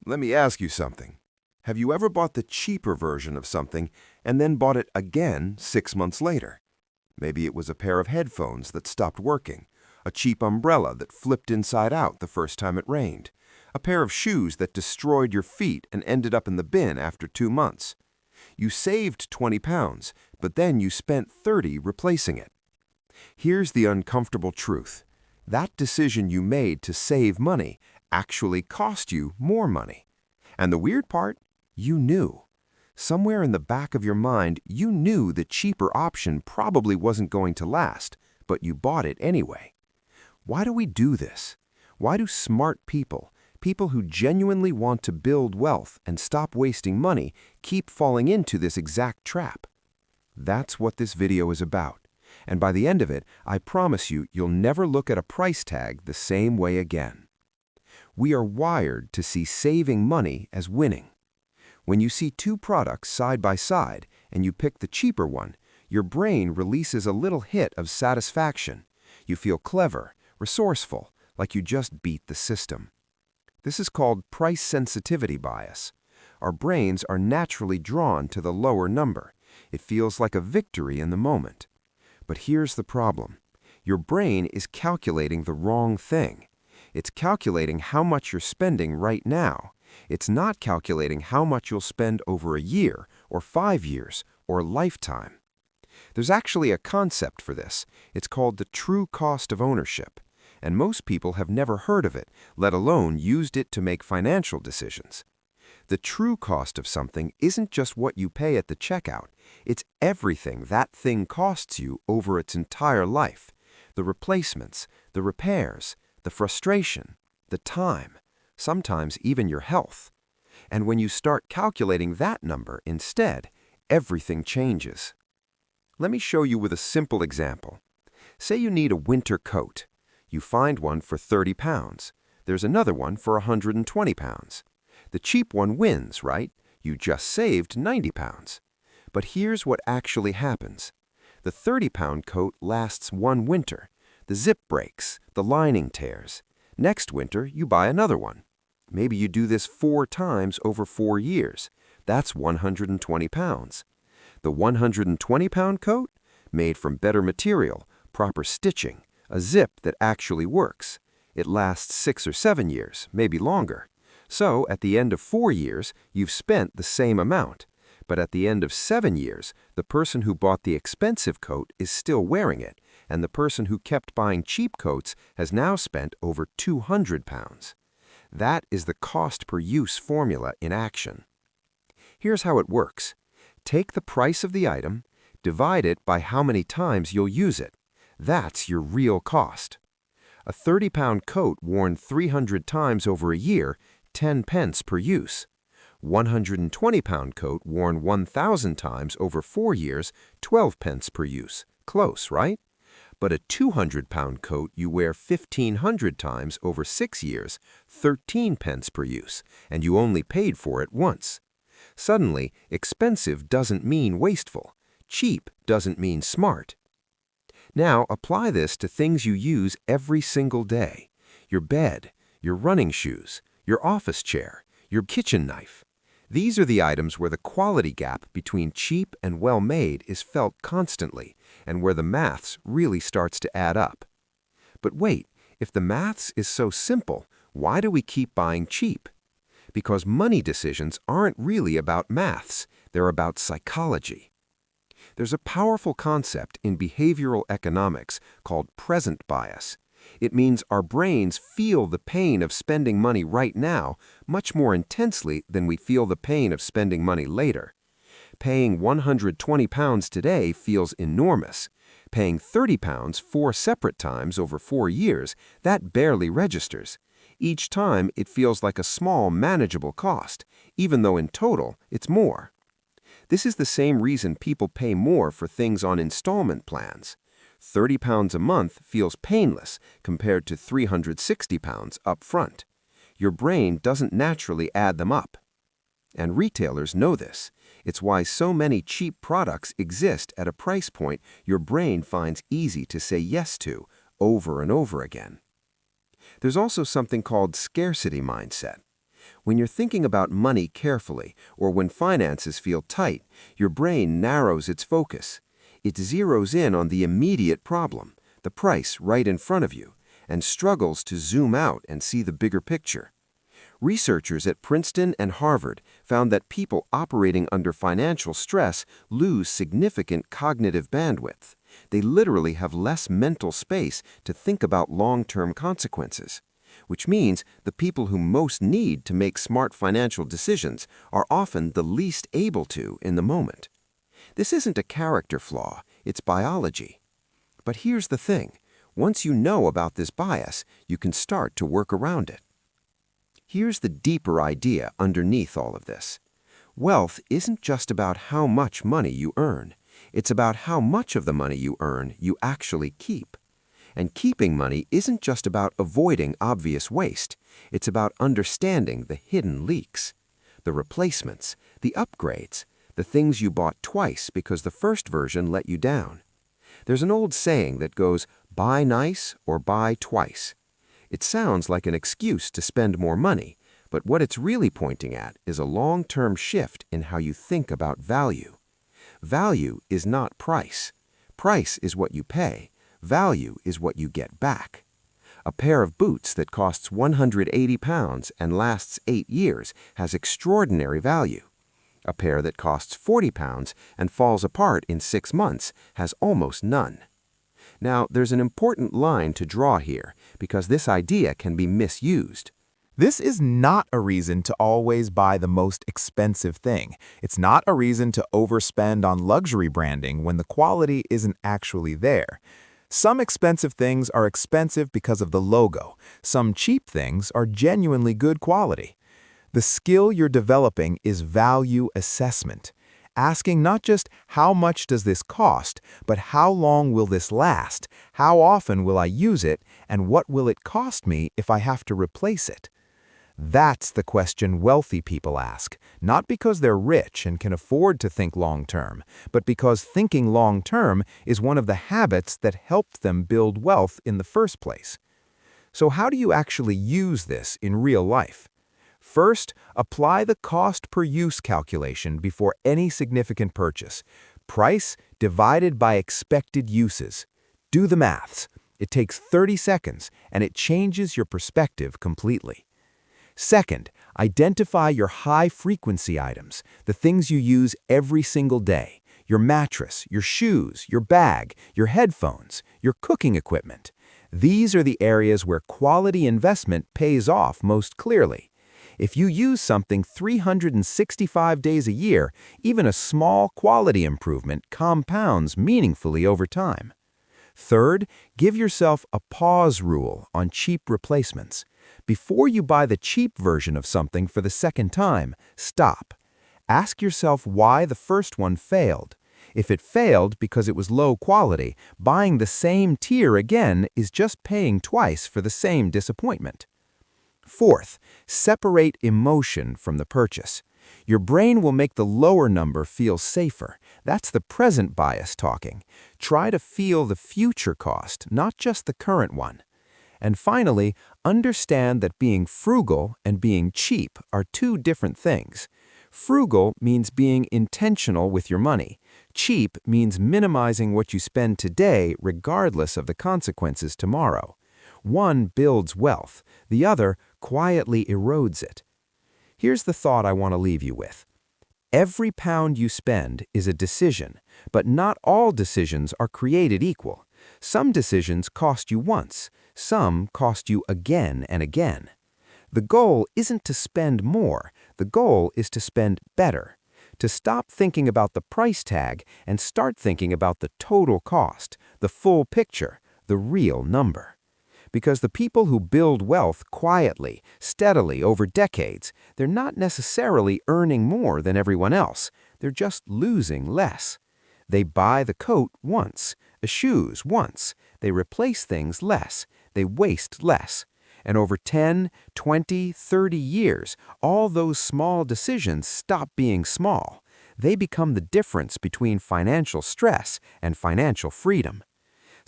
Let me ask you something. Have you ever bought the cheaper version of something and then bought it again 6 months later? Maybe it was a pair of headphones that stopped working, a cheap umbrella that flipped inside out the first time it rained, a pair of shoes that destroyed your feet and ended up in the bin after 2 months. You saved 20 pounds, but then you spent 30 replacing it. Here's the uncomfortable truth. That decision you made to save money actually cost you more money. And the weird part, you knew. Somewhere in the back of your mind, you knew the cheaper option probably wasn't going to last, but you bought it anyway. Why do we do this? Why do smart people, people who genuinely want to build wealth and stop wasting money, keep falling into this exact trap? That's what this video is about. And by the end of it, I promise you, you'll never look at a price tag the same way again. We are wired to see saving money as winning. When you see two products side by side and you pick the cheaper one, your brain releases a little hit of satisfaction. You feel clever, resourceful, like you just beat the system. This is called price sensitivity bias. Our brains are naturally drawn to the lower number. It feels like a victory in the moment. But here's the problem. Your brain is calculating the wrong thing. It's calculating how much you're spending right now. It's not calculating how much you'll spend over a year, or 5 years, or a lifetime. There's actually a concept for this. It's called the true cost of ownership. And most people have never heard of it, let alone used it to make financial decisions. The true cost of something isn't just what you pay at the checkout. It's everything that thing costs you over its entire life. The replacements, the repairs, the frustration, the time, sometimes even your health. And when you start calculating that number instead, everything changes. Let me show you with a simple example. Say you need a winter coat. You find one for 30 pounds. There's another one for 120 pounds. The cheap one wins, right? You just saved 90 pounds. But here's what actually happens. The 30-pound coat lasts one winter. The zip breaks, the lining tears. Next winter, you buy another one. Maybe you do this 4 times over 4 years. That's 120 pounds. The 120-pound coat? Made from better material, proper stitching, a zip that actually works. It lasts 6 or 7 years, maybe longer. So, at the end of 4 years, you've spent the same amount. But at the end of 7 years, the person who bought the expensive coat is still wearing it, and the person who kept buying cheap coats has now spent over 200 pounds. That is the cost per use formula in action. Here's how it works. Take the price of the item, divide it by how many times you'll use it. That's your real cost. A 30-pound coat worn 300 times over a year, 10 pence per use. 120-pound coat worn 1,000 times over 4 years, 12 pence per use. Close, right? But a 200-pound coat you wear 1,500 times over 6 years, 13 pence per use, and you only paid for it once. Suddenly, expensive doesn't mean wasteful. Cheap doesn't mean smart. Now, apply this to things you use every single day. Your bed, your running shoes, your office chair, your kitchen knife. These are the items where the quality gap between cheap and well-made is felt constantly, and where the maths really starts to add up. But wait, if the maths is so simple, why do we keep buying cheap? Because money decisions aren't really about maths, they're about psychology. There's a powerful concept in behavioral economics called present bias. It means our brains feel the pain of spending money right now much more intensely than we feel the pain of spending money later. Paying 120 pounds today feels enormous. Paying 30 pounds 4 separate times over 4 years, that barely registers. Each time it feels like a small, manageable cost, even though in total it's more. This is the same reason people pay more for things on installment plans. 30 pounds a month feels painless compared to 360 pounds up front. Your brain doesn't naturally add them up. And retailers know this. It's why so many cheap products exist at a price point your brain finds easy to say yes to over and over again. There's also something called scarcity mindset. When you're thinking about money carefully, or when finances feel tight, your brain narrows its focus. It zeroes in on the immediate problem, the price right in front of you, and struggles to zoom out and see the bigger picture. Researchers at Princeton and Harvard found that people operating under financial stress lose significant cognitive bandwidth. They literally have less mental space to think about long-term consequences, which means the people who most need to make smart financial decisions are often the least able to in the moment. This isn't a character flaw, it's biology. But here's the thing. Once you know about this bias, you can start to work around it. Here's the deeper idea underneath all of this. Wealth isn't just about how much money you earn. It's about how much of the money you earn you actually keep. And keeping money isn't just about avoiding obvious waste. It's about understanding the hidden leaks, the replacements, the upgrades, the things you bought twice because the first version let you down. There's an old saying that goes, buy nice or buy twice. It sounds like an excuse to spend more money, but what it's really pointing at is a long-term shift in how you think about value. Value is not price. Price is what you pay. Value is what you get back. A pair of boots that costs 180 pounds and lasts 8 years has extraordinary value. A pair that costs 40 pounds and falls apart in 6 months has almost none. Now, there's an important line to draw here because this idea can be misused. This is not a reason to always buy the most expensive thing. It's not a reason to overspend on luxury branding when the quality isn't actually there. Some expensive things are expensive because of the logo. Some cheap things are genuinely good quality. The skill you're developing is value assessment. Asking not just how much does this cost, but how long will this last, how often will I use it, and what will it cost me if I have to replace it? That's the question wealthy people ask, not because they're rich and can afford to think long-term, but because thinking long-term is one of the habits that helped them build wealth in the first place. So how do you actually use this in real life? First, apply the cost per use calculation before any significant purchase. Price divided by expected uses. Do the maths. It takes 30 seconds, and it changes your perspective completely. Second, identify your high-frequency items, the things you use every single day. Your mattress, your shoes, your bag, your headphones, your cooking equipment. These are the areas where quality investment pays off most clearly. If you use something 365 days a year, even a small quality improvement compounds meaningfully over time. Third, give yourself a pause rule on cheap replacements. Before you buy the cheap version of something for the second time, stop. Ask yourself why the first one failed. If it failed because it was low quality, buying the same tier again is just paying twice for the same disappointment. Fourth, separate emotion from the purchase. Your brain will make the lower number feel safer. That's the present bias talking. Try to feel the future cost, not just the current one. And finally, understand that being frugal and being cheap are two different things. Frugal means being intentional with your money. Cheap means minimizing what you spend today regardless of the consequences tomorrow. One builds wealth, the other quietly erodes it. Here's the thought I want to leave you with. Every pound you spend is a decision, but not all decisions are created equal. Some decisions cost you once, some cost you again and again. The goal isn't to spend more, the goal is to spend better. To stop thinking about the price tag and start thinking about the total cost, the full picture, the real number. Because the people who build wealth quietly, steadily over decades, they're not necessarily earning more than everyone else. They're just losing less. They buy the coat once, the shoes once. They replace things less. They waste less. And over 10, 20, 30 years, all those small decisions stop being small. They become the difference between financial stress and financial freedom.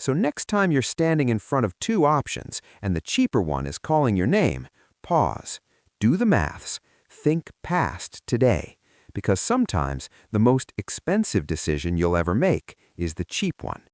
So next time you're standing in front of two options and the cheaper one is calling your name, pause, do the maths, think past today, because sometimes the most expensive decision you'll ever make is the cheap one.